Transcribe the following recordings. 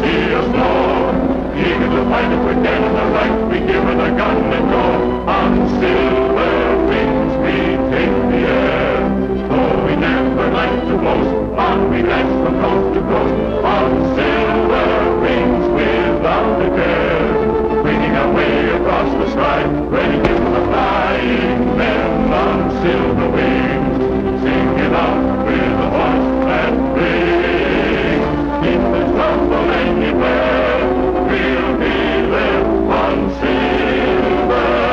see us more. Eager to fight if we're dead in the right, we give her the gun and go. On silver wings we take the air. Though we never like to boast, on we dash from coast to coast. On silver wings without a care. Winging our way across the sky, ready to the flying men on silver wings. Singing out with a voice that rings. In the trouble anywhere, we'll be there on silver wings.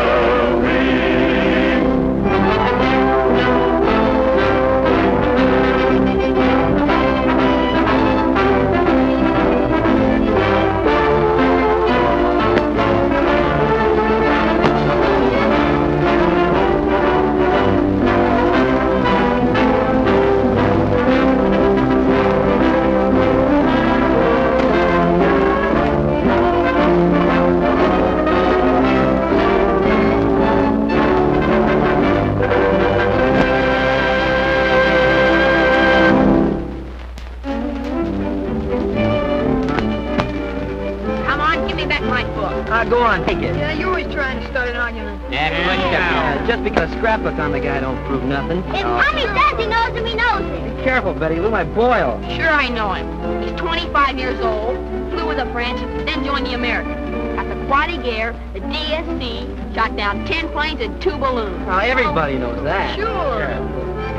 Go on, take it. Yeah, you're always trying to start an argument. Yeah, just because scrapbook on the guy don't prove nothing. If Mommy says he knows him, he knows it. Be careful, Betty Lou, I boil. Sure, I know him. He's 25 years old, flew with the French, then joined the Americans. Got the Aquatic Air, the DSC, shot down 10 planes and 2 balloons. Oh, everybody knows that. Sure.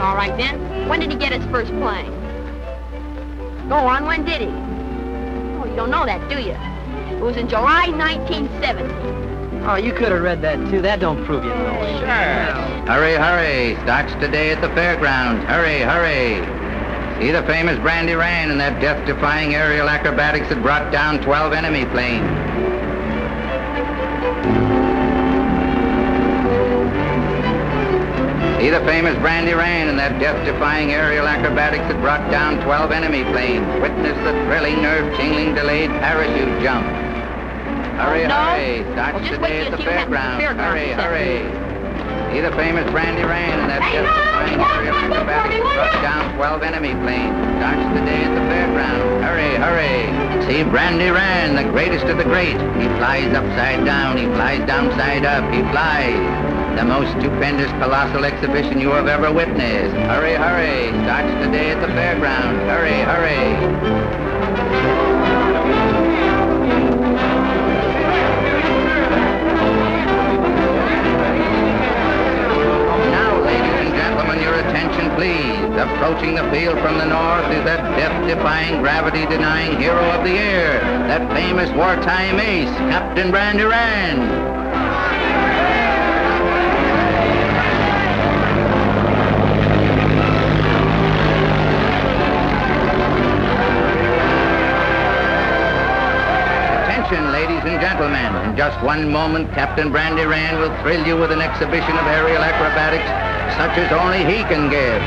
All right, then. When did he get his first plane? Go on, when did he? Oh, you don't know that, do you? It was in July 1970. Oh, you could have read that, too. That don't prove you know it. Sure. Hurry, hurry. Starts today at the fairgrounds. Hurry, hurry. See the famous Brandy Rand and that death-defying aerial acrobatics that brought down 12 enemy planes. See the famous Brandy Rand and that death-defying aerial acrobatics that brought down 12 enemy planes. Witness the thrilling, nerve-tingling, delayed parachute jump. Hurry, hurry. Starts today at the fairgrounds. Hurry, hurry. See the famous Brandy Rand and that death-defying aerial acrobatics that brought down 12 enemy planes. Starts today at the fairgrounds. Hurry, hurry. See Brandy Rand, the greatest of the great. He flies upside down. He flies downside up. He flies. The most stupendous, colossal exhibition you have ever witnessed. Hurry, hurry. Starts today at the fairgrounds. Hurry, hurry. Your attention, please. Approaching the field from the north is that death-defying, gravity-denying hero of the air, that famous wartime ace, Captain Brandy Rand. Attention, ladies and gentlemen. In just one moment, Captain Brandy Rand will thrill you with an exhibition of aerial acrobatics such as only he can give.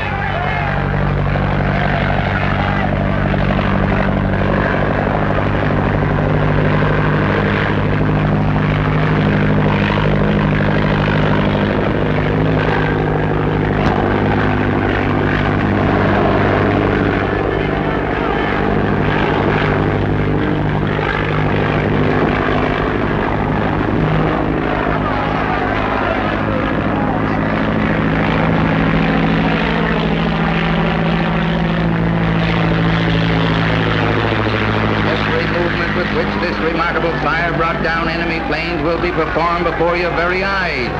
Perform before your very eyes.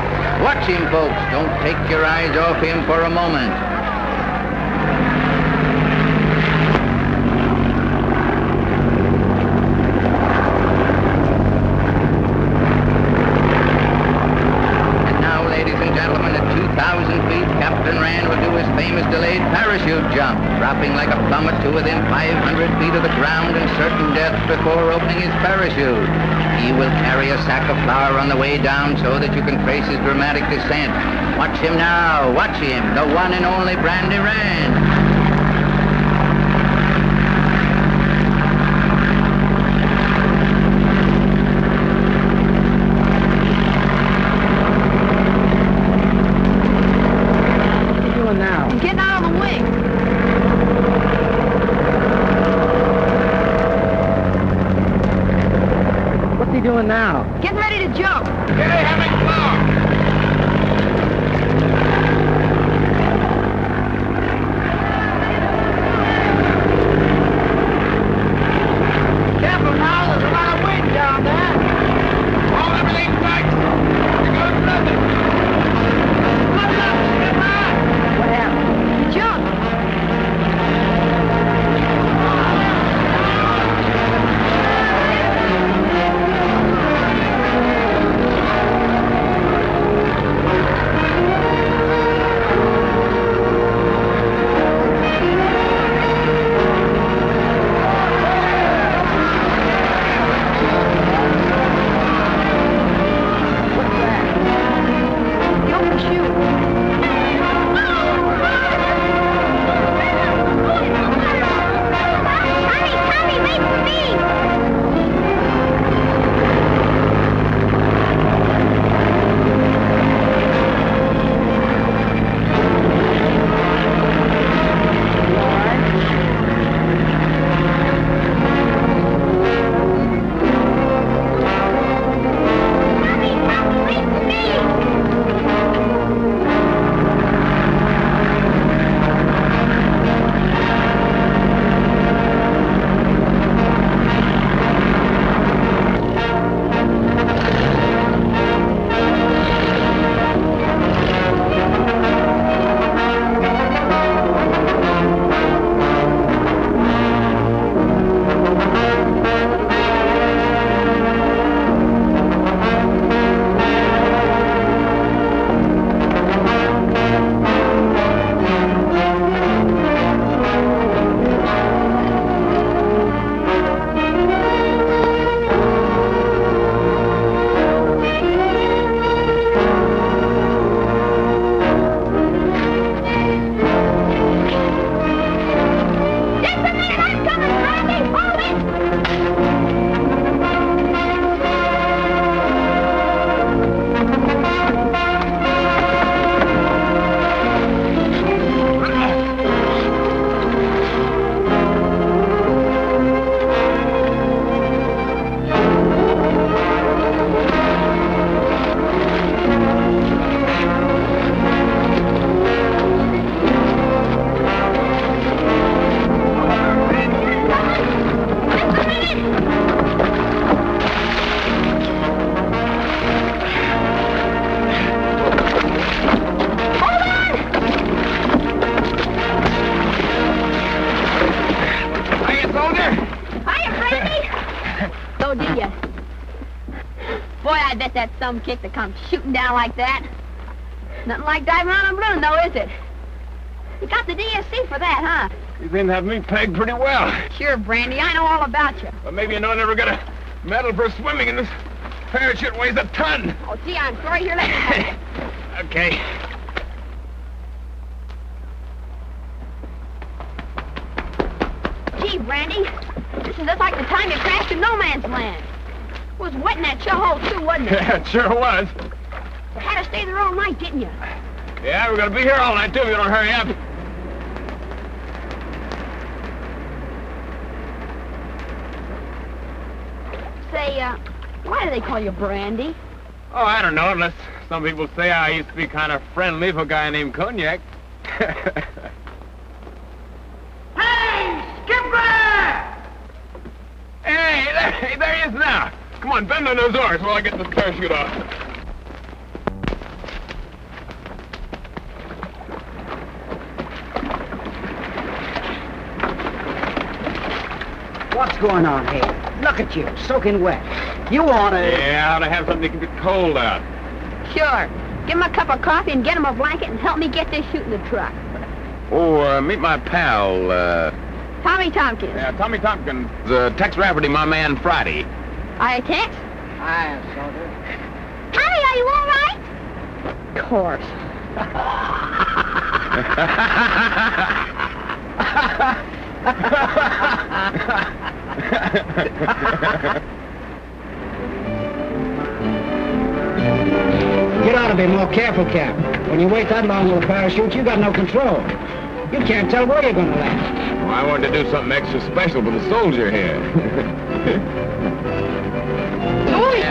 Watch him, folks. Don't take your eyes off him for a moment. And now, ladies and gentlemen, at 2,000 feet, Captain Rand will do his famous delayed parachute jump, dropping like a plummet to within 500 feet of the ground and certain death before opening his parachute. He will carry a sack of flour on the way down so that you can trace his dramatic descent. Watch him now. Watch him. The one and only Brandy Rand. doing now? Getting ready to jump. Get a having floor! Careful now, there's a lot of wind down there. Hold everything tight! Here goes nothing! Look up! Get back! What happened? Jump. That some kick to come shooting down like that. Nothing like diving on a balloon, though, is it? You got the DSC for that, huh? You seem to have me pegged pretty well. Sure, Brandy, I know all about you. But maybe you know I never got a medal for swimming, and this parachute weighs a ton. Oh, gee, I'm sorry. Here, let me have it. Okay. Gee, Brandy, this is just like the time you crashed in no man's land. It was wet in that shell hole, too, wasn't it? Yeah, it sure was. You had to stay there all night, didn't you? Yeah, we're gonna be here all night, too, if you don't hurry up. Say, why do they call you Brandy? Oh, I don't know, unless some people say I used to be kind of friendly for a guy named Cognac. Hey, Skipper! Hey, there he is now. Come on, bend on those oars while I get this parachute off. What's going on here? Look at you, soaking wet. You want to... Yeah, I ought to have something to keep the cold out. Sure. Give him a cup of coffee and get him a blanket and help me get this chute in the truck. Oh, meet my pal, Tommy Tompkins. Yeah, Tommy Tompkins. Tex Rafferty, my man, Friday. Hi, Tex. Hi, soldier. Tommy, are you all right? Of course. You ought to be more careful, Cap. When you wait that long with a parachute, you got no control. You can't tell where you're going to land. Well, I wanted to do something extra special for the soldier here. Holy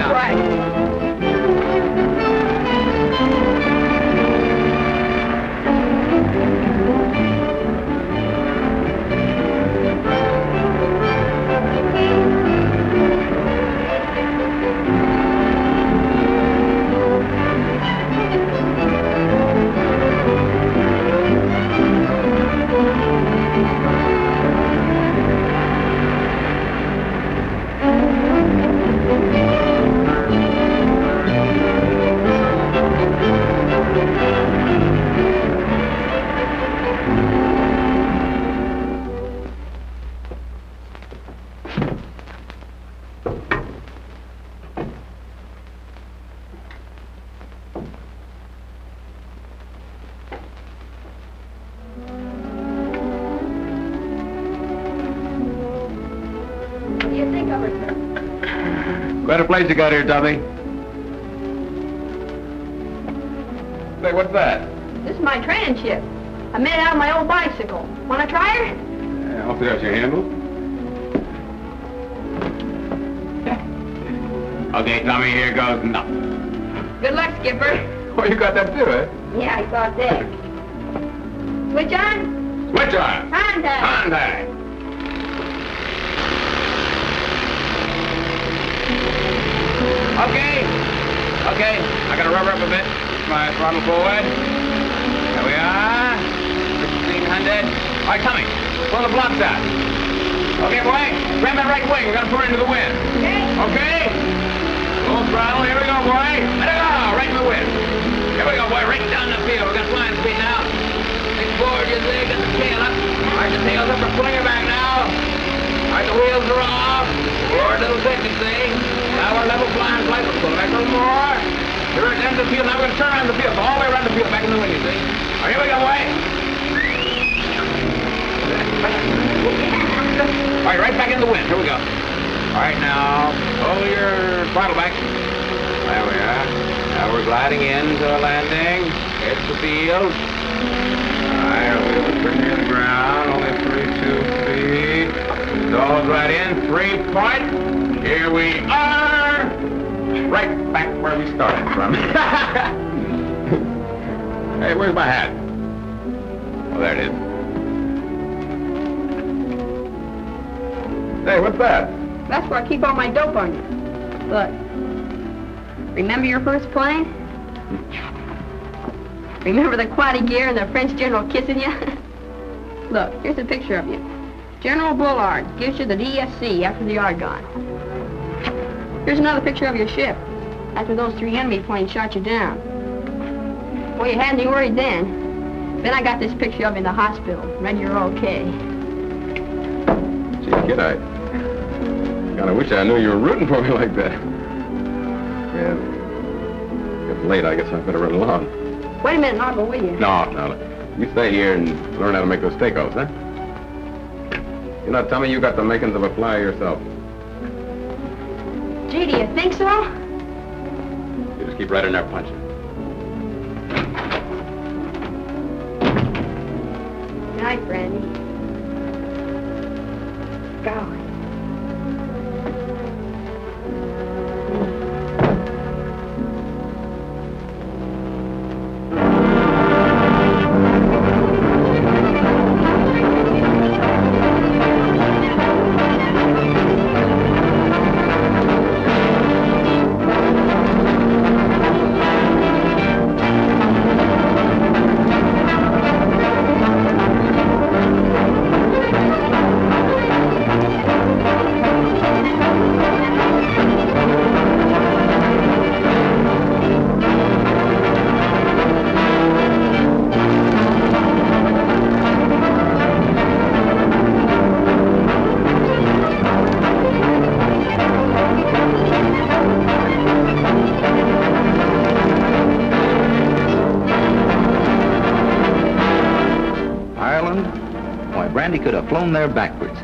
What do you think of her, sir? Quite a place you got here, Tommy. Say, what's that? This is my training ship. I made it out of my old bicycle. Want to try her? Yeah, I'll see out your handle. Okay, Tommy, here goes nothing. Good luck, Skipper. Oh, you got that too, eh? Yeah, I thought that. Switch on. Switch on. Contact. Contact. Okay, I gotta rubber up a bit. My throttle forward. There we are. 1600. All right, Tommy, pull the blocks out. Okay, boy, grab that right wing. We're gonna pour into the wind. Okay? Full throttle. Here we go, boy. Let it go. Right in the wind. Here we go, boy. Right down the field. We're gonna flying speed now. Big forward, your leg, and the tail up. All right, the tail's up. We're pulling her back now. All right, the wheels are off. Forward little bit, you see. Now we're level flying flight. We'll pull back a little more. Here it ends the field. Now we're gonna turn around the field. All the way around the field, back in the wind, you see. All right, here we go, boy. All right, right back in the wind. Here we go. All right, now, pull your throttle back. There we are. Now we're gliding into a landing. Hit the field. All right, we'll bring you to the ground. Only 3, 2 feet. Nose right in. 3 point. Here we are. Right back where we started from. Hey, where's my hat? Oh, there it is. Hey, what's that? That's where I keep all my dope on you. Look. Remember your first plane? Remember the quaddy gear and the French general kissing you? Look, here's a picture of you. General Bullard gives you the DSC after the Argonne. Here's another picture of your ship after those 3 enemy planes shot you down. Well, you had me worried then. Then I got this picture of you in the hospital, and you're okay. Gee, kid, I kind of wish I knew you were rooting for me like that. Yeah, it's late. I guess I better run along. Wait a minute, and I'll go with you. No. You stay here and learn how to make those takeoffs, huh? You know, tell me you got the makings of a flyer yourself. Gee, do you think so? You just keep right in there punching. Good night, Brandy. Golly. Brandy could have flown there backwards.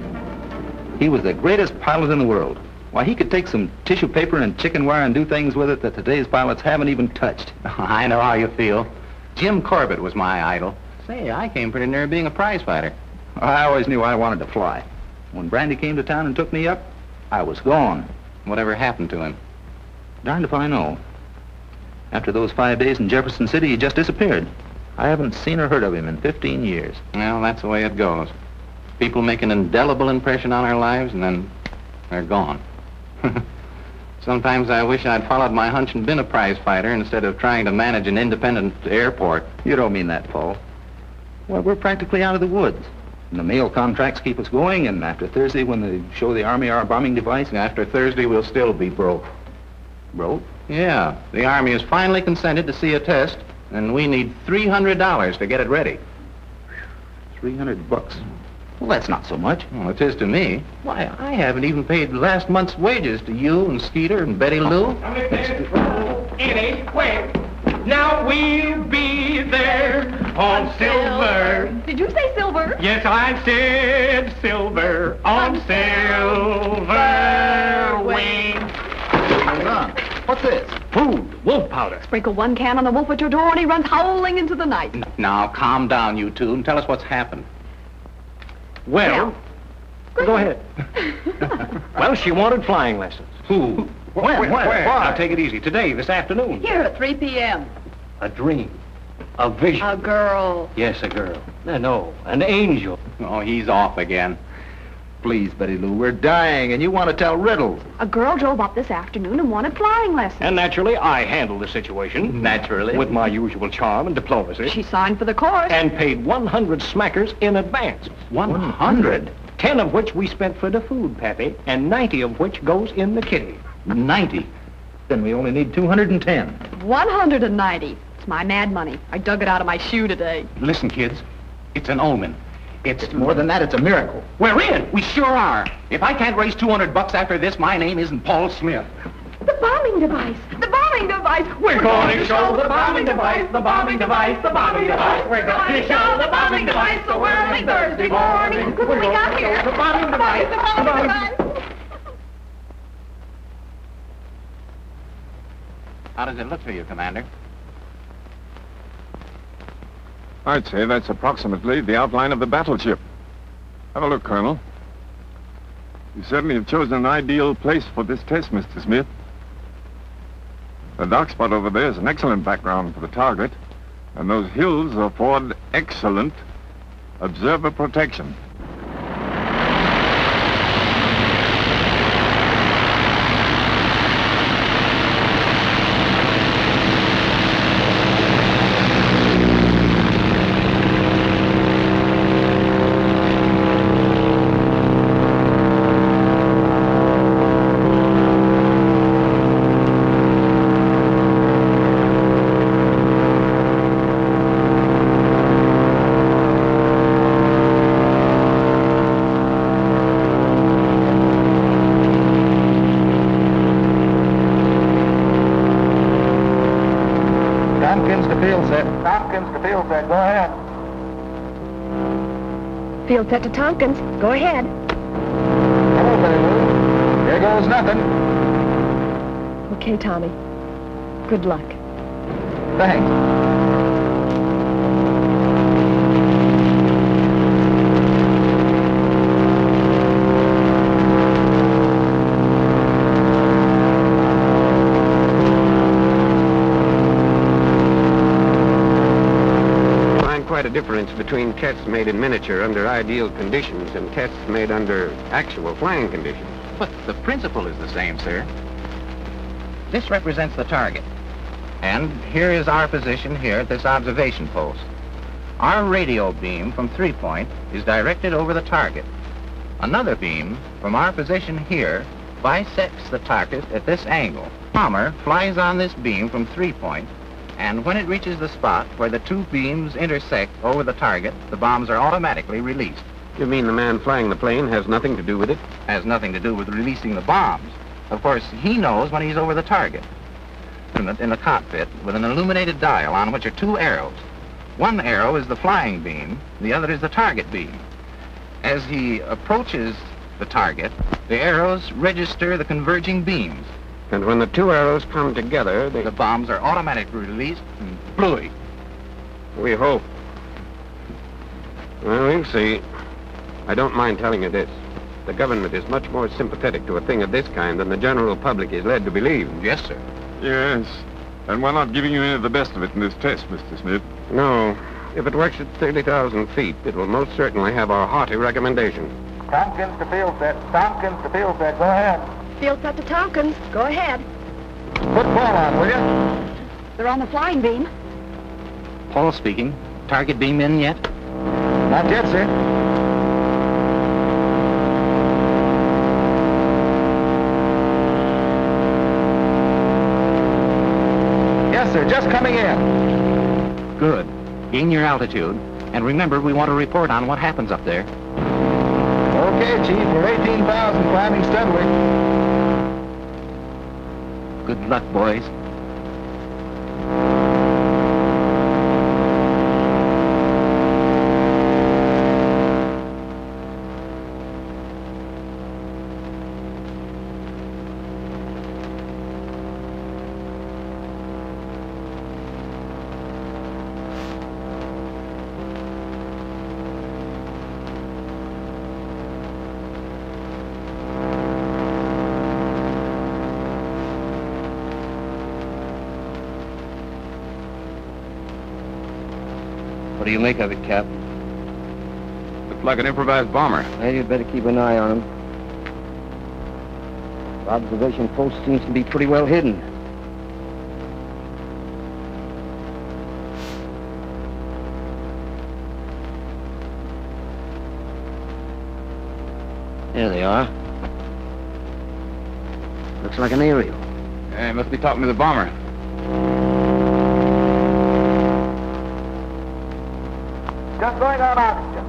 He was the greatest pilot in the world. Why, he could take some tissue paper and chicken wire and do things with it that today's pilots haven't even touched. I know how you feel. Jim Corbett was my idol. Say, I came pretty near being a prize fighter. I always knew I wanted to fly. When Brandy came to town and took me up, I was gone. Whatever happened to him? Darned if I know. After those 5 days in Jefferson City, he just disappeared. I haven't seen or heard of him in 15 years. Well, that's the way it goes. People make an indelible impression on our lives, and then they're gone. Sometimes I wish I'd followed my hunch and been a prize fighter instead of trying to manage an independent airport. You don't mean that, Paul. Well, we're practically out of the woods. And the mail contracts keep us going, and after Thursday, when they show the Army our bombing device... After Thursday, we'll still be broke. Broke? Yeah. The Army has finally consented to see a test, and we need $300 to get it ready. $300. Well, that's not so much. Well, it is to me. Why, I haven't even paid last month's wages to you and Skeeter and Betty Lou. Anyway, now we'll be there on silver. Did you say silver? Yes, I said silver on silver wings. Hold on. What's this? Food, wolf powder. Sprinkle one can on the wolf at your door and he runs howling into the night. Now, calm down, you two, and tell us what's happened. Well, go ahead. Well, she wanted flying lessons. Who? When? Where? Now, take it easy. Today, this afternoon. Here at 3 p.m. A dream. A vision. A girl. Yes, a girl. No, an angel. Oh, he's off again. Please, Betty Lou, we're dying, and you want to tell riddles. A girl drove up this afternoon and wanted flying lessons. And naturally, I handled the situation. Naturally. With my usual charm and diplomacy. She signed for the course. And paid 100 smackers in advance. 100? 10 of which we spent for the food, Pappy, and 90 of which goes in the kitty. 90. Then we only need 210. 190. It's my mad money. I dug it out of my shoe today. Listen, kids, it's an omen. It's more than that, it's a miracle. We're in. We sure are. If I can't raise $200 after this, my name isn't Paul Smith. The bombing device. The bombing device. We're going to show the bombing device, the bombing device, the bombing device. We're going to show the bombing device so early Thursday morning. Look what we got here. The bombing device, The bombing device. How does it look to you, Commander? I'd say that's approximately the outline of the battleship. Have a look, Colonel. You certainly have chosen an ideal place for this test, Mr. Smith. The dark spot over there is an excellent background for the target, and those hills afford excellent observer protection. Field set to Tompkins. Go ahead. Hello, Betty Lou. Here goes nothing. Okay, Tommy. Good luck. Thanks. Quite a difference between tests made in miniature under ideal conditions and tests made under actual flying conditions. But the principle is the same, sir. This represents the target. And here is our position here at this observation post. Our radio beam from 3 Point is directed over the target. Another beam from our position here bisects the target at this angle. Bomber flies on this beam from 3 Point, and when it reaches the spot where the two beams intersect over the target, the bombs are automatically released. You mean the man flying the plane has nothing to do with it? Has nothing to do with releasing the bombs. Of course, he knows when he's over the target. In the cockpit with an illuminated dial on which are two arrows. One arrow is the flying beam, the other is the target beam. As he approaches the target, the arrows register the converging beams. And when the two arrows come together, The bombs are automatically released and blooey. We hope. Well, we'll see. I don't mind telling you this. The government is much more sympathetic to a thing of this kind than the general public is led to believe. Yes, sir. Yes, and we're not giving you any of the best of it in this test, Mr. Smith. No. If it works at 30,000 feet, it will most certainly have our hearty recommendation. Tompkins to field set. Tompkins to field set. Go ahead. Field set to Tompkins. Go ahead. Put ball on, will you? They're on the flying beam. Paul speaking. Target beam in yet? Not yet, sir. Yes, sir. Just coming in. Good. Gain your altitude. And remember, we want to report on what happens up there. Okay, Chief, we're 18,000 climbing steadily. Good luck, boys. What do you make of it, Cap? Looks like an improvised bomber. Well, you'd better keep an eye on him. The observation post seems to be pretty well hidden. There they are. Looks like an aerial. Yeah, he must be talking to the bomber. Just going on oxygen.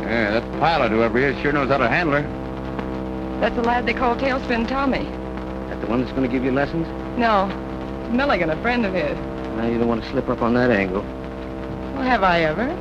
Yeah, that pilot, whoever he is, sure knows how to handle her. That's the lad they call Tailspin Tommy. That the one that's going to give you lessons? No, Milligan, a friend of his. Now, you don't want to slip up on that angle. Well, have I ever?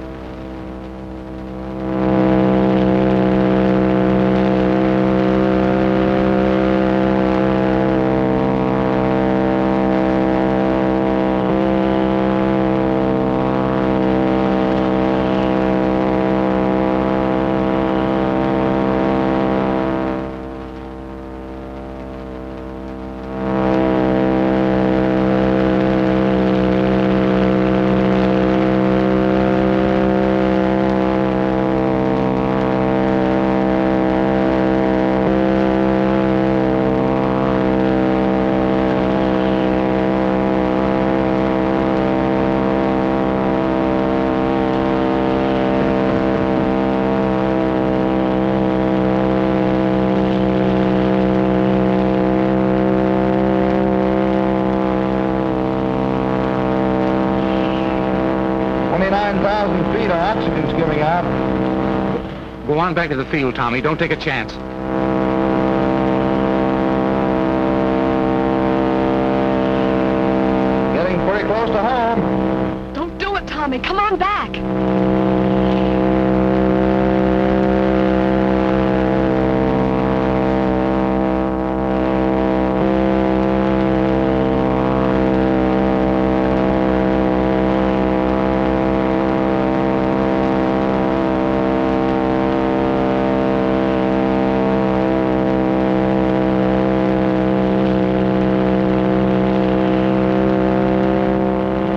Oxygen's giving out. Go on back to the field, Tommy. Don't take a chance. Getting pretty close to home. Don't do it, Tommy. Come on back.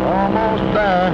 Almost there.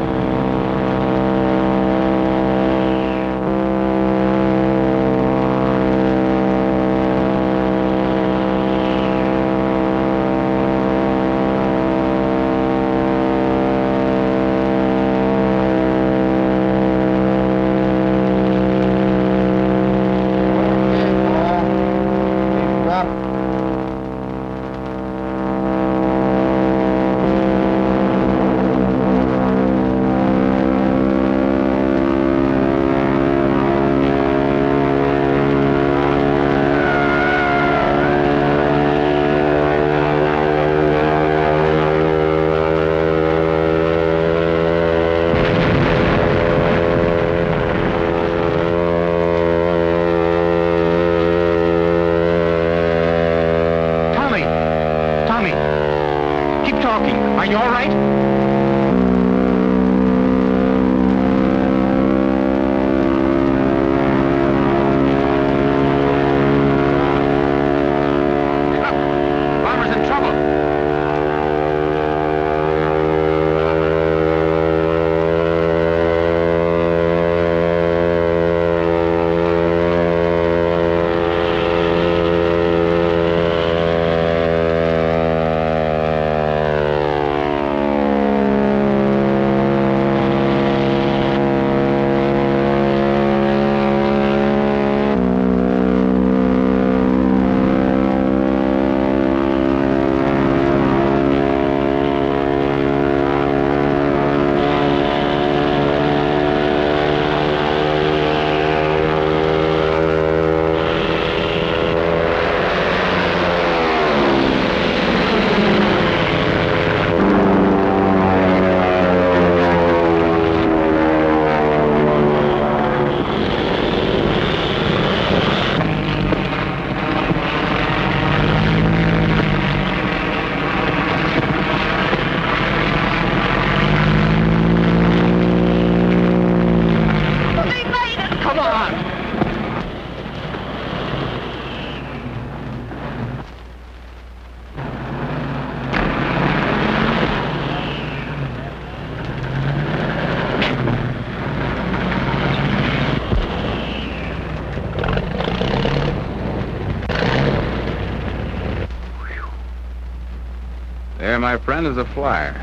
my friend, is a flyer.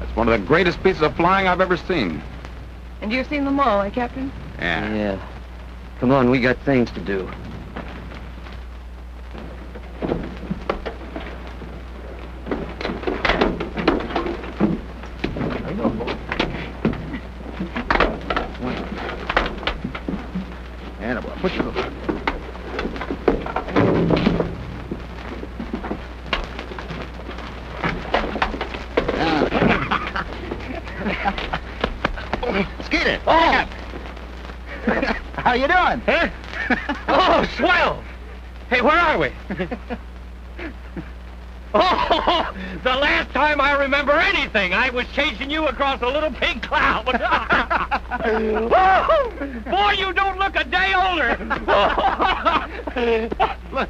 That's one of the greatest pieces of flying I've ever seen. And you've seen them all, eh, Captain? Yeah. Yeah. Come on, we got things to do. Annabelle, put your... Skeeter! Oh! How you doing? Huh? Oh, swell! Hey, where are we? Oh, the last time I remember anything, I was chasing you across a little pink cloud. Oh, boy, you don't look a day older. Look.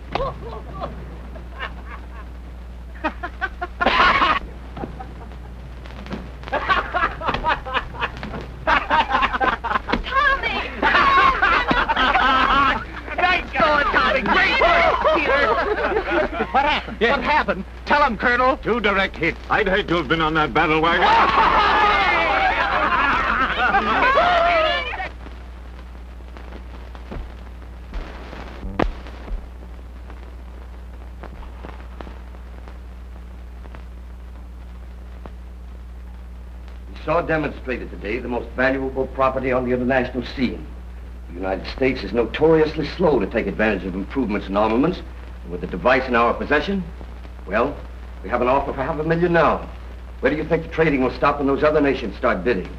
What happened? What happened? Tell him, Colonel. 2 direct hits. I'd hate to have been on that battle wagon. We saw demonstrated today the most valuable property on the international scene. The United States is notoriously slow to take advantage of improvements in armaments. And with the device in our possession, well, we have an offer for $500,000 now. Where do you think the trading will stop when those other nations start bidding?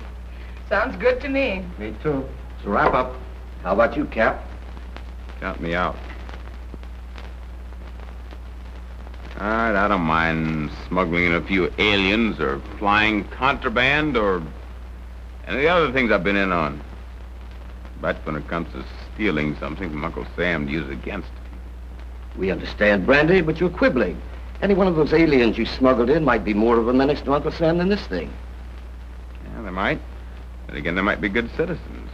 Sounds good to me. Me too. So wrap up. How about you, Cap? Count me out. All right, I don't mind smuggling in a few aliens or flying contraband or any of the other things I've been in on. But when it comes to stealing something from Uncle Sam to use against him. We understand, Brandy, but you're quibbling. Any one of those aliens you smuggled in might be more of a menace to Uncle Sam than this thing. Yeah, they might. But again, they might be good citizens.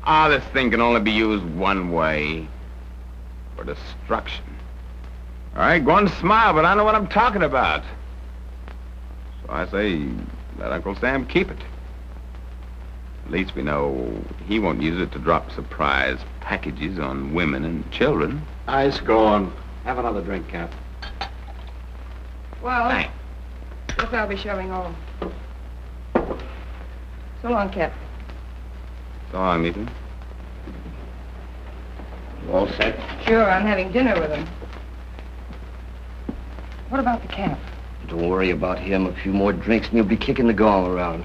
This thing can only be used one way. For destruction. All right, go on and smile, but I know what I'm talking about. So I say, let Uncle Sam keep it. At least we know he won't use it to drop surprise packages on women and children. Ice gone. Have another drink, Cap. Well, Thanks. guess I'll be shoving home. So long, Cap. So long, Ethan. You all set? Sure, I'm having dinner with him. What about the Cap? Don't worry about him. A few more drinks and you'll be kicking the gong around.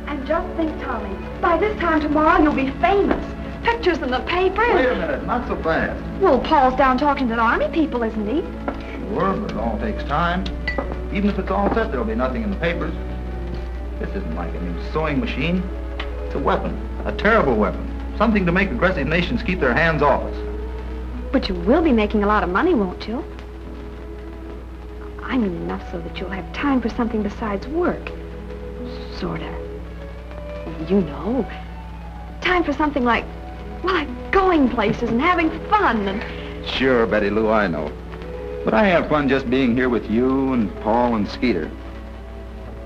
And just think, Tommy, by this time tomorrow you'll be famous. Pictures in the paper. Wait a minute, not so fast. Well, Paul's down talking to the army people, isn't he? Sure, but it all takes time. Even if it's all set, there'll be nothing in the papers. This isn't like a new sewing machine. It's a weapon, a terrible weapon. Something to make aggressive nations keep their hands off us. But you will be making a lot of money, won't you? I mean enough so that you'll have time for something besides work. Sorta. You know. Time for something like going places and having fun and... Sure, Betty Lou, I know. But I have fun just being here with you and Paul and Skeeter.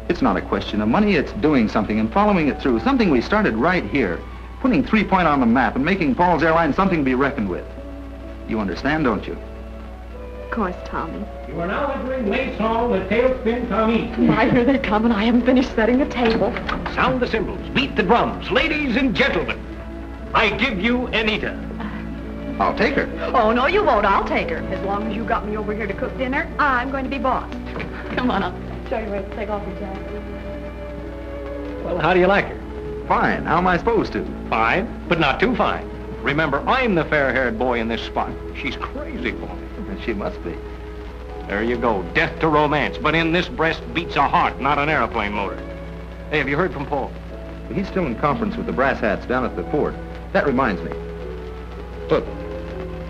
It's not a question of money, it's doing something and following it through. Something we started right here. Putting 3 Point on the map and making Paul's Airline something to be reckoned with. You understand, don't you? Of course, Tommy. You are now entering Mace Hall, the Tailspin Tommy. My, here they come, and I haven't finished setting the table. Sound the cymbals, beat the drums, ladies and gentlemen. I give you Anita. I'll take her. Oh, no, you won't. I'll take her. As long as you got me over here to cook dinner, I'm going to be boss. Come on, I'll show you where to take off your jacket. Well, how do you like her? Fine. How am I supposed to? Fine, but not too fine. Remember, I'm the fair-haired boy in this spot. She's crazy for me. She must be. There you go, death to romance. But in this breast beats a heart, not an airplane motor. Hey, have you heard from Paul? He's still in conference with the brass hats down at the fort. That reminds me. Look,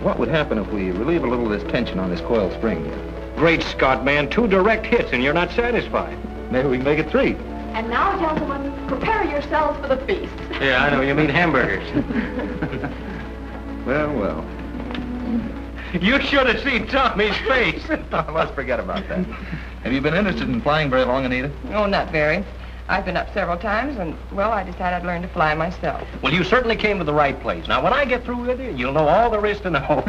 what would happen if we relieve a little of this tension on this coil spring here? Great Scott, man, 2 direct hits and you're not satisfied. Maybe we can make it 3. And now, gentlemen, prepare yourselves for the feast. Yeah, I know. You mean hamburgers. Well, well. You should have seen Tommy's face. Let's forget about that. Have you been interested in flying very long, Anita? Oh, not very. I've been up several times, and, well, I decided I'd learn to fly myself. Well, you certainly came to the right place. Now, when I get through with you, you'll know all there is to know.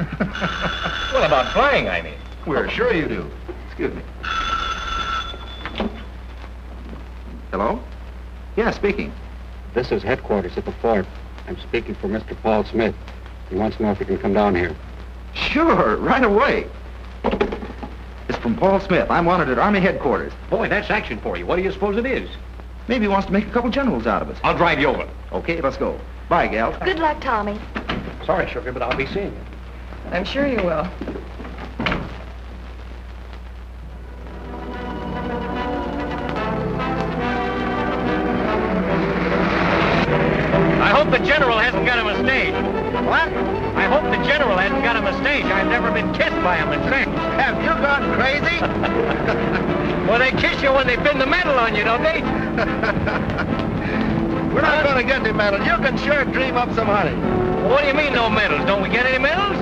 Well, about flying, I mean. We're sure you do. Excuse me. Hello? Yeah, speaking. This is headquarters at the fort. I'm speaking for Mr. Paul Smith. He wants to know if he can come down here. Sure, right away. It's from Paul Smith. I'm wanted at Army headquarters. Boy, that's action for you. What do you suppose it is? Maybe he wants to make a couple generals out of us. I'll drive you over. Okay, let's go. Bye, gal. Good luck, Tommy. Sorry, sugar, but I'll be seeing you. I'm sure you will. I hope the general hasn't got him a stage. What? I hope the general hasn't got him a stage. I've never been kissed by him in fact. Have you gone crazy? Well, they kiss you when they pin the medal on you, don't they? We're not going to get the medal. You can sure dream up some honey. What do you mean, no medals? Don't we get any medals?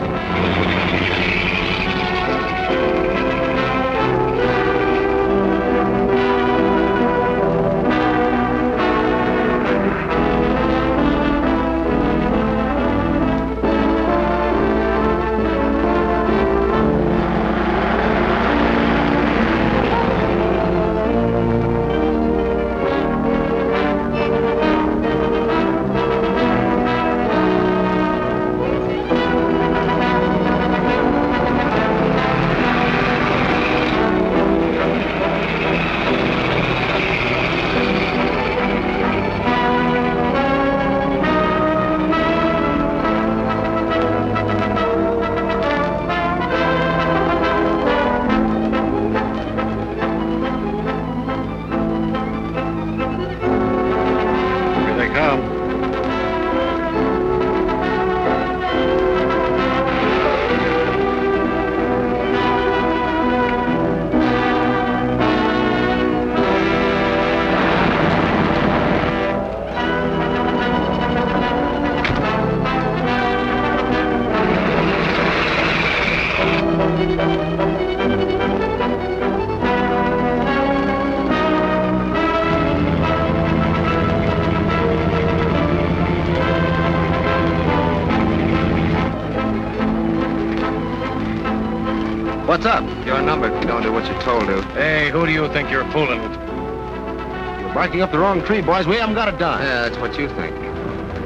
What's up? You're numbered if you don't do what you're told to. Hey, who do you think you're fooling? You're barking up the wrong tree, boys. We haven't got it done. Yeah, that's what you think.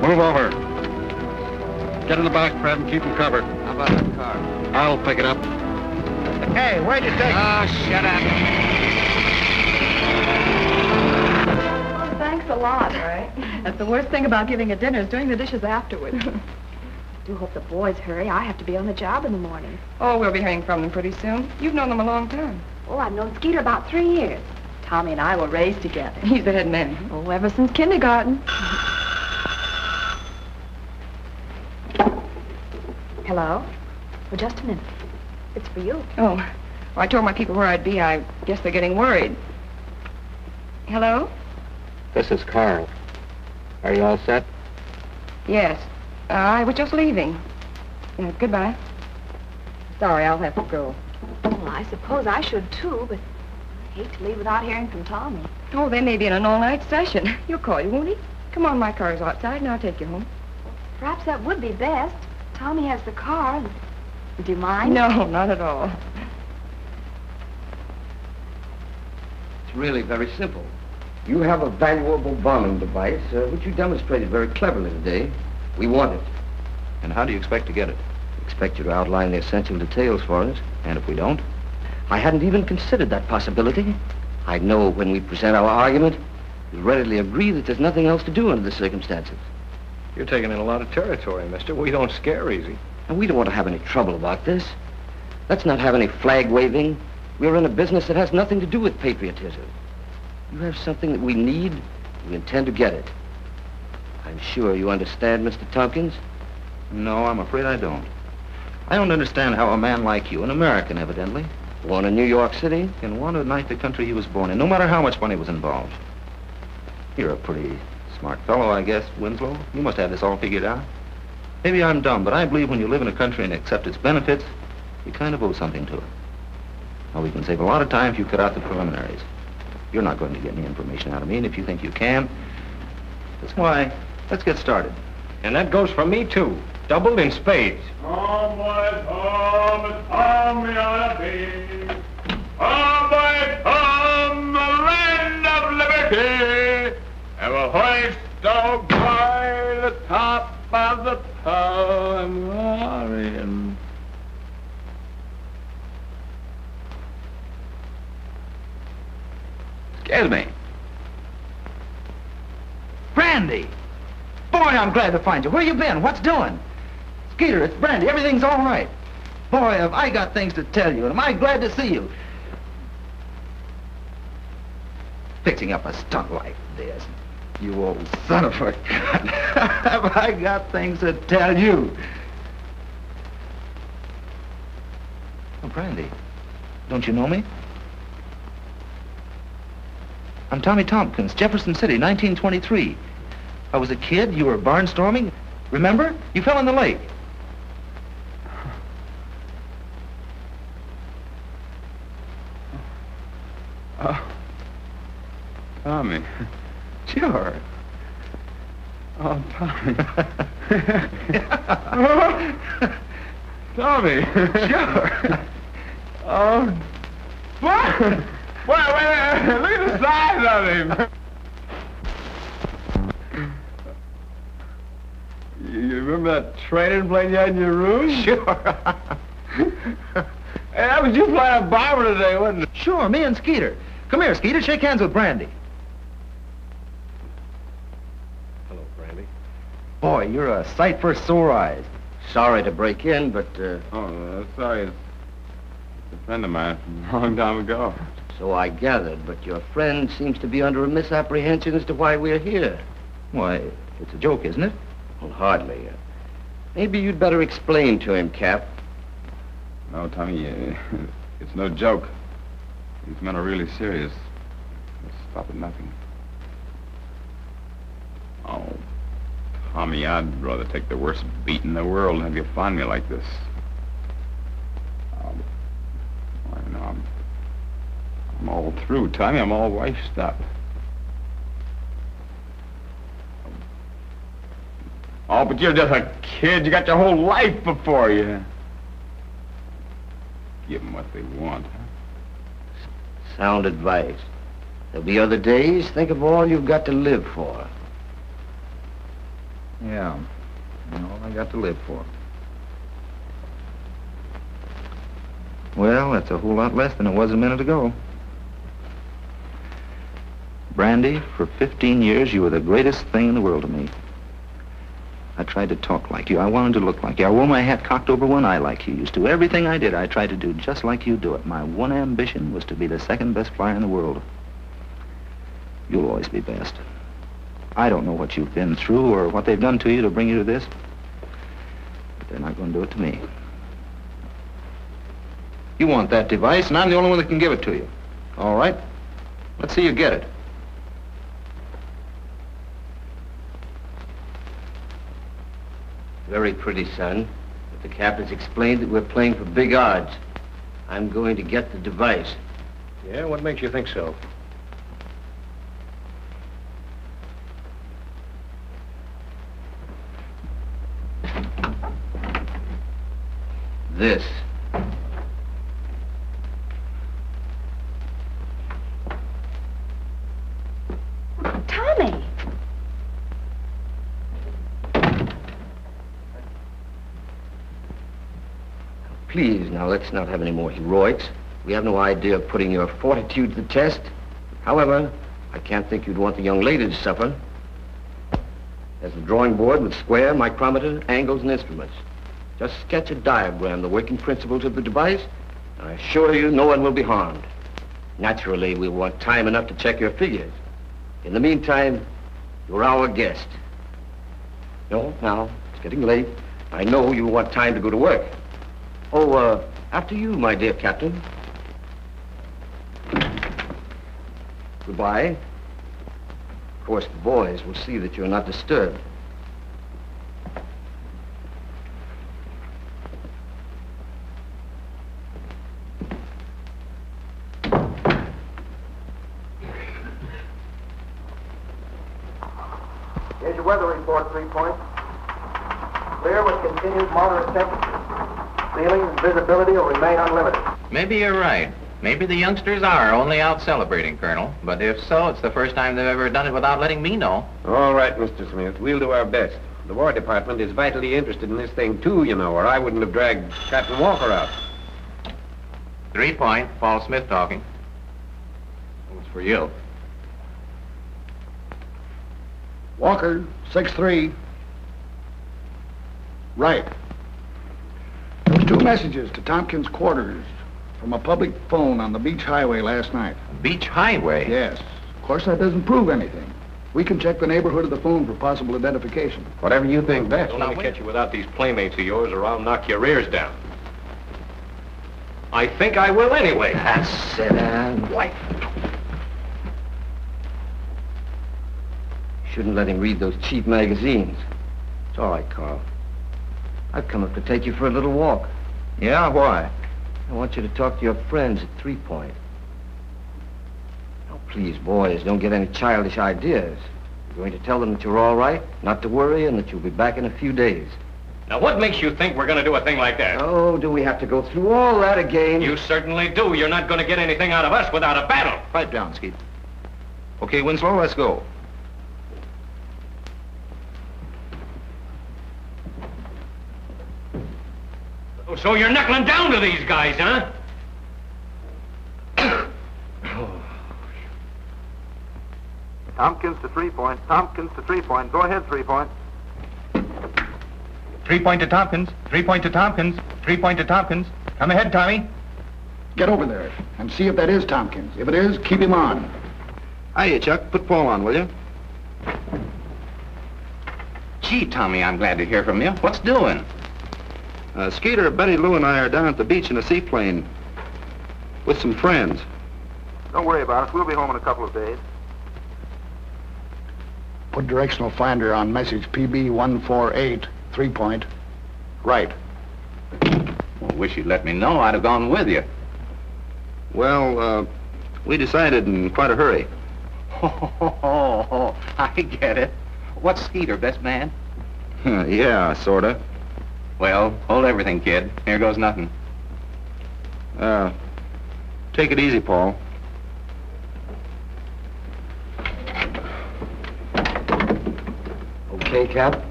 Move over. Get in the back, Fred, and keep him covered. How about that car? I'll pick it up. Hey, where'd you take Oh, shut up. Oh, thanks a lot. All right. That's the worst thing about giving a dinner is doing the dishes afterwards. I do hope the boys hurry. I have to be on the job in the morning. Oh, we'll be hearing from them pretty soon. You've known them a long time. Oh, I've known Skeeter about 3 years. Tommy and I were raised together. He's the head man. Oh, ever since kindergarten. Hello? Oh, just a minute. It's for you. Oh, well, I told my people where I'd be. I guess they're getting worried. Hello? This is Carl. Are you all set? Yes. I was just leaving. Goodbye. Sorry, I'll have to go. Well, I suppose I should, too, but I hate to leave without hearing from Tommy. Oh, they may be in an all-night session. He'll call you, won't he? Come on, my car's outside, and I'll take you home. Perhaps that would be best. Tommy has the car. And... Do you mind? No, not at all. It's really very simple. You have a valuable bombing device, which you demonstrated very cleverly today. We want it. And how do you expect to get it? Expect you to outline the essential details for us. And if we don't? I hadn't even considered that possibility. I know when we present our argument, you'll readily agree that there's nothing else to do under the circumstances. You're taking in a lot of territory, mister. We don't scare easy. And we don't want to have any trouble about this. Let's not have any flag waving. We're in a business that has nothing to do with patriotism. You have something that we need, we intend to get it. I'm sure you understand, Mr. Tompkins? No, I'm afraid I don't. I don't understand how a man like you, an American evidently, born in New York City, can want to knight the country he was born in, no matter how much money was involved. You're a pretty smart fellow, I guess, Winslow. You must have this all figured out. Maybe I'm dumb, but I believe when you live in a country and accept its benefits, you kind of owe something to it. Well, we can save a lot of time if you cut out the preliminaries. You're not going to get any information out of me, and if you think you can, that's why. Let's get started. And that goes for me, too. Doubled in spades. Home, boys, home, it's home we ought to be. Home, boys, home, the land of liberty. And we'll hoist our glory to the top of the Palladium. Excuse me. Brandy! Boy, I'm glad to find you. Where you been? What's doing? Skeeter, it's Brandy. Everything's all right. Boy, have I got things to tell you, and am I glad to see you. Fixing up a stunt like this. You old son of a gun. Have I got things to tell you? Oh, Brandy, don't you know me? I'm Tommy Tompkins, Jefferson City, 1923. I was a kid, you were barnstorming. Remember? You fell in the lake. Oh. Tommy. Sure. Oh, Tommy. Tommy. Sure. Oh. What? Wait. Look at the size of him. You remember that training plane you had in your room? Sure. Hey, that was you flying a bomber today, wasn't it? Sure, me and Skeeter. Come here, Skeeter. Shake hands with Brandy. Hello, Brandy. Boy, you're a sight for sore eyes. Sorry to break in, but, Sorry. It's a friend of mine from a long time ago. So I gathered, but your friend seems to be under a misapprehension as to why we're here. Why, it's a joke, isn't it? Well, hardly. Maybe you'd better explain to him, Cap. No, Tommy, it's no joke. These men are really serious. They'll stop at nothing. Oh, Tommy, I'd rather take the worst beat in the world than have you find me like this. I know, I'm all through, Tommy. I'm all washed up. Oh, but you're just a kid. You got your whole life before you. Give them what they want, huh? Sound advice. There'll be other days. Think of all you've got to live for. Yeah. All I got to live for. Well, that's a whole lot less than it was a minute ago. Brandy, for 15 years, you were the greatest thing in the world to me. I tried to talk like you. I wanted to look like you. I wore my hat cocked over one eye like you used to. Everything I did, I tried to do just like you do it. My one ambition was to be the second best flyer in the world. You'll always be best. I don't know what you've been through or what they've done to you to bring you to this, but they're not going to do it to me. You want that device, and I'm the only one that can give it to you. All right? Let's see you get it. Very pretty, son. But the captain's explained that we're playing for big odds. I'm going to get the device. Yeah, what makes you think so? This. Tommy! Please, now, let's not have any more heroics. We have no idea of putting your fortitude to the test. However, I can't think you'd want the young lady to suffer. There's the drawing board with square, micrometer, angles, and instruments. Just sketch a diagram, the working principles of the device, and I assure you no one will be harmed. Naturally, we want time enough to check your figures. In the meantime, you're our guest. No, now, it's getting late. I know you want time to go to work. Oh, after you, my dear Captain. Goodbye. Of course, the boys will see that you're not disturbed. Here's your weather report, 3 Point. Clear with continued moderate temperatures. Ceiling and visibility will remain unlimited. Maybe you're right. Maybe the youngsters are only out celebrating, Colonel. But if so, it's the first time they've ever done it without letting me know. All right, Mr. Smith. We'll do our best. The War Department is vitally interested in this thing, too, you know, or I wouldn't have dragged Captain Walker out. 3 Point, Paul Smith talking. It's for you. Walker, 6-3. Right. There was 2 messages to Tompkins' quarters from a public phone on the Beach Highway last night. Beach Highway? Yes. Of course, that doesn't prove anything. We can check the neighborhood of the phone for possible identification. Whatever you think best. Don't let me catch you without these playmates of yours, or I'll knock your ears down. I think I will anyway. That's it, wife. Shouldn't let him read those cheap magazines. It's all right, Carl. I've come up to take you for a little walk. Yeah, why? I want you to talk to your friends at 3 Point. Now, please, boys, don't get any childish ideas. You're going to tell them that you're all right, not to worry, and that you'll be back in a few days. Now, what makes you think we're going to do a thing like that? Oh, do we have to go through all that again? You certainly do. You're not going to get anything out of us without a battle. Pipe down, Skeet. Okay, Winslow, let's go. So you're knuckling down to these guys, huh? Tompkins to 3 Point. Tompkins to 3 Point. Go ahead, 3 Point. 3 Point to Tompkins. 3 Point to Tompkins. 3 Point to Tompkins. Come ahead, Tommy. Get over there and see if that is Tompkins. If it is, keep him on. Hiya, Chuck. Put Paul on, will you? Gee, Tommy, I'm glad to hear from you. What's doing? Skeeter, Betty Lou, and I are down at the beach in a seaplane with some friends. Don't worry about us. We'll be home in a couple of days. Put directional finder on message PB148, 3 Point. Right. Well, wish you'd let me know. I'd have gone with you. Well, we decided in quite a hurry. Oh, I get it. What's Skeeter, best man? Yeah, sorta. Well, hold everything, kid. Here goes nothing. Take it easy, Paul. Okay, Cap?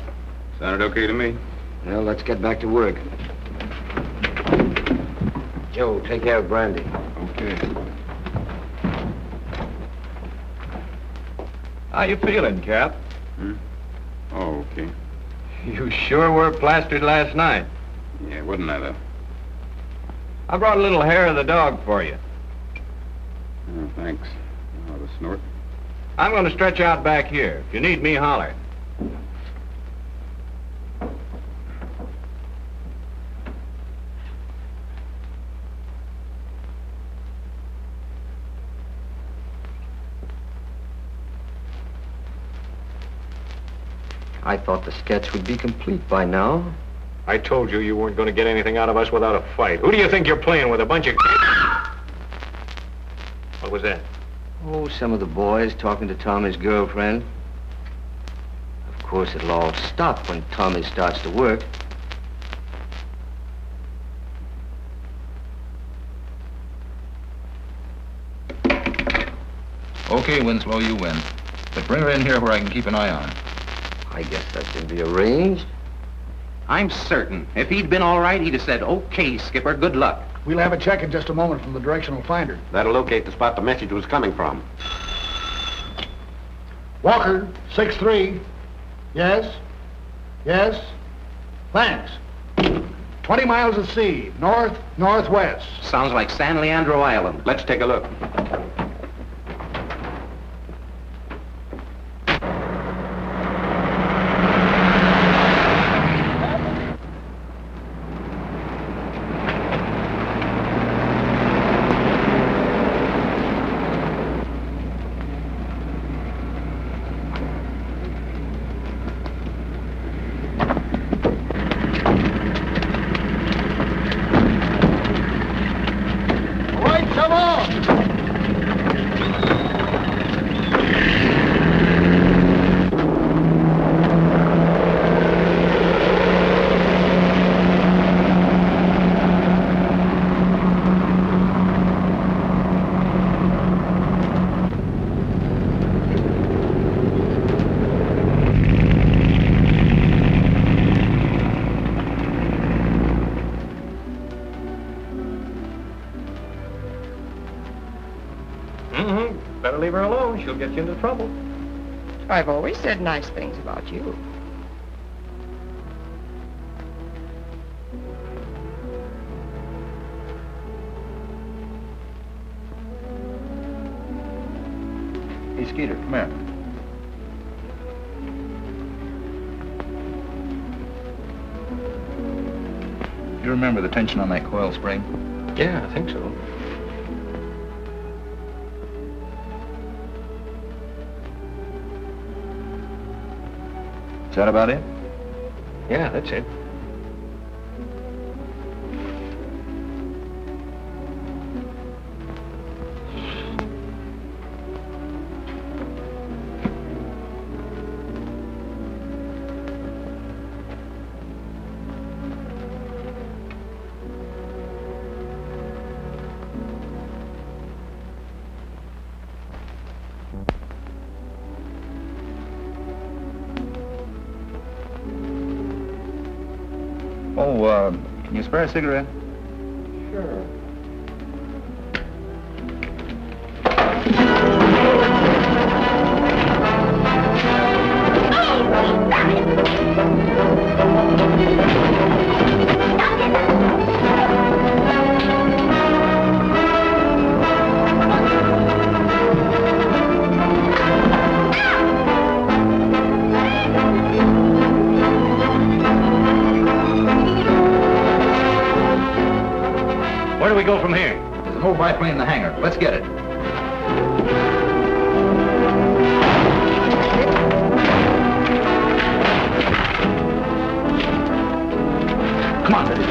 Sounded okay to me. Well, let's get back to work. Joe, take care of Brandy. Okay. How you feeling, Cap? Oh, okay. You sure were plastered last night. Yeah, wasn't I, though? I brought a little hair of the dog for you. Oh, thanks. I'll have a snort. I'm going to stretch out back here. If you need me, holler. I thought the sketch would be complete by now. I told you weren't going to get anything out of us without a fight. Who do you think you're playing with, a bunch of... What was that? Oh, some of the boys talking to Tommy's girlfriend. Of course, it'll all stop when Tommy starts to work. Okay, Winslow, you win. But bring her in here where I can keep an eye on her. I guess that can be arranged. I'm certain. If he'd been all right, he'd have said, okay, Skipper, good luck. We'll have a check in just a moment from the directional finder. That'll locate the spot the message was coming from. Walker, 6-3. Yes? Yes? Thanks. 20 miles of sea, north-northwest. Sounds like San Leandro Island. Let's take a look. Mm-hmm. Better leave her alone. She'll get you into trouble. I've always said nice things about you. Hey, Skeeter, come here. You remember the tension on that coil spring? Yeah, I think so. Is that about it? Yeah, that's it. Oh, can you spare a cigarette? Sure. Where do we go from here? There's an old biplane in the hangar. Let's get it. Come on, Betty.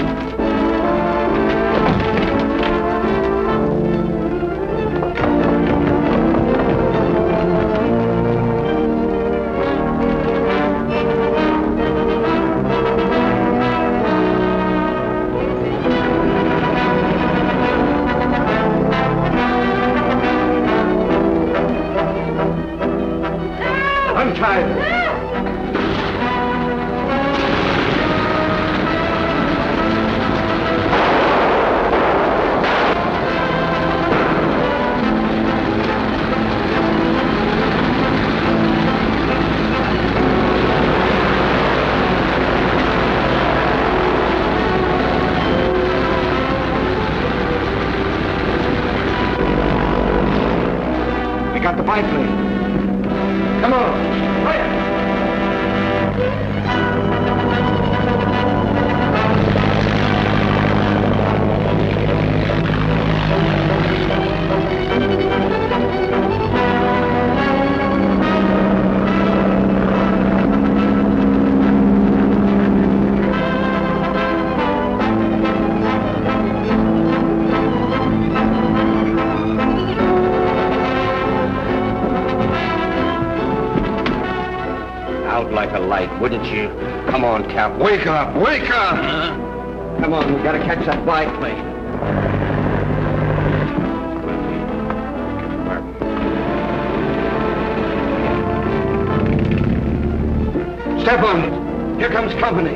We got the biplane. Come on. Out like a light, wouldn't you? Come on, Cap. Wake up! Wake up! Come on, we gotta catch that biplane. Step on it. Here comes company.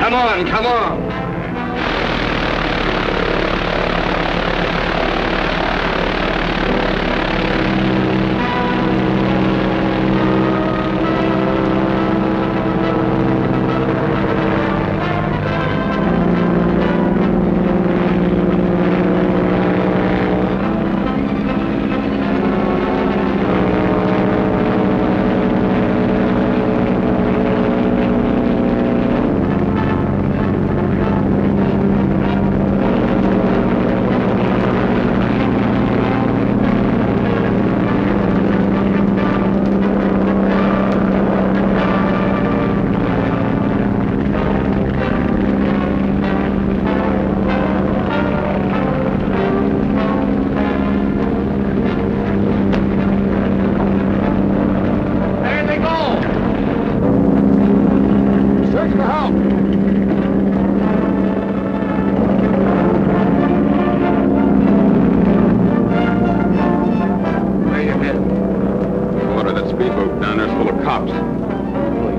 Come on, come on.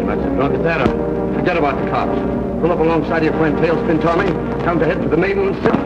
That's as drunk as that. Forget about the cops. Pull up alongside of your friend Tailspin, Tommy. Time to head for the mainland city.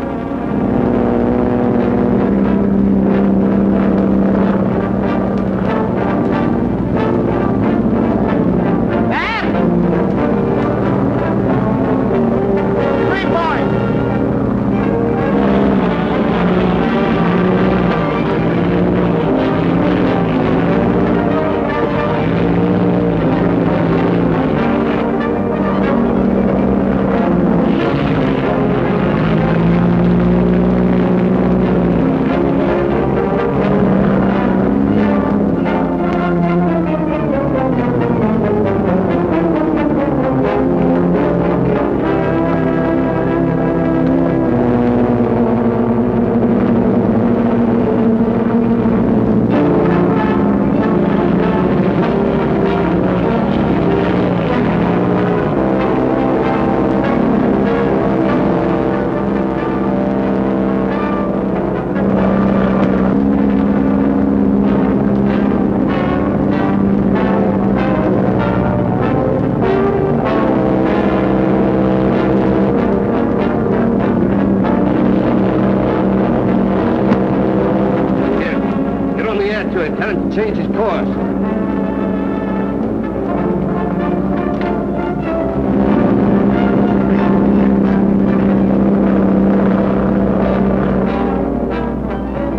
Tell him to change his course.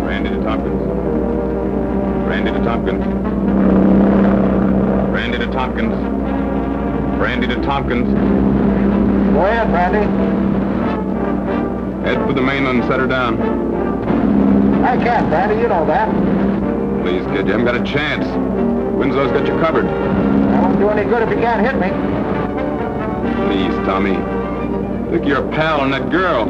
Brandy to Tompkins. Brandy to Tompkins. Brandy to Tompkins. Brandy to Tompkins. Go ahead, Brandy. Head for the mainland, set her down. I can't, Brandy, you know that. Please, kid, you haven't got a chance. Winslow's got you covered. I won't do any good if you can't hit me. Please, Tommy. Look, you're a pal and that girl.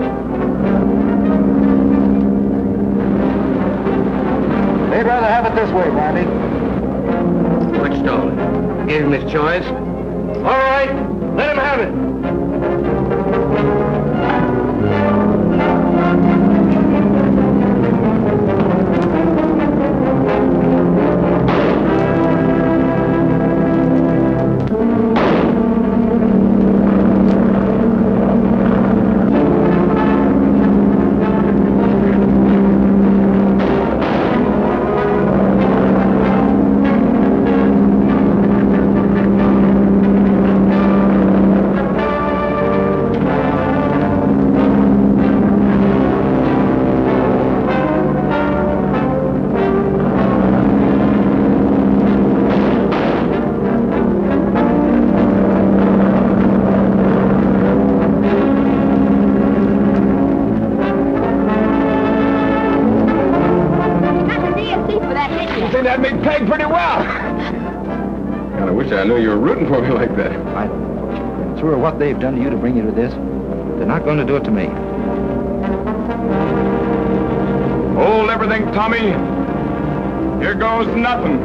They'd rather have it this way, Brandy. Whetstone. Gave him his choice. All right, let him have it. I knew you were rooting for me like that. I'm sure what they've done to you to bring you to this, they're not going to do it to me. Hold everything, Tommy. Here goes nothing.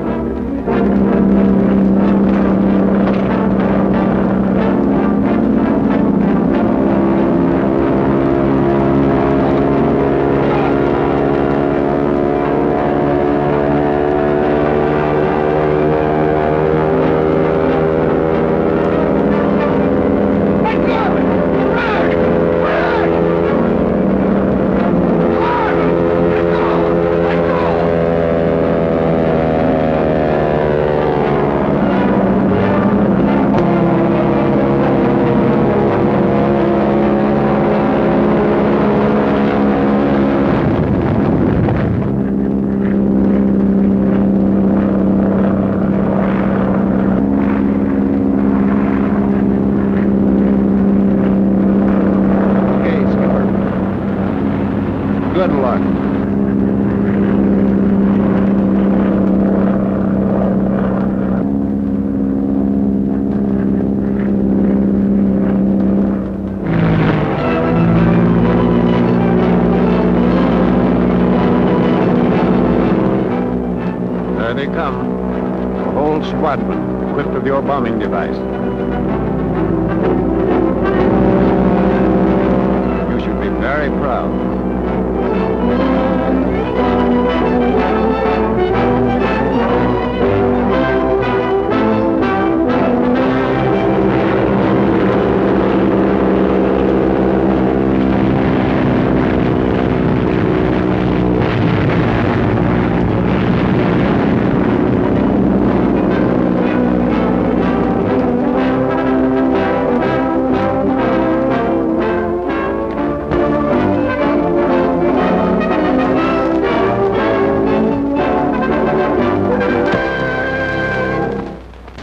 Good luck. There they come. A whole squadron equipped with your bombing device. You should be very proud.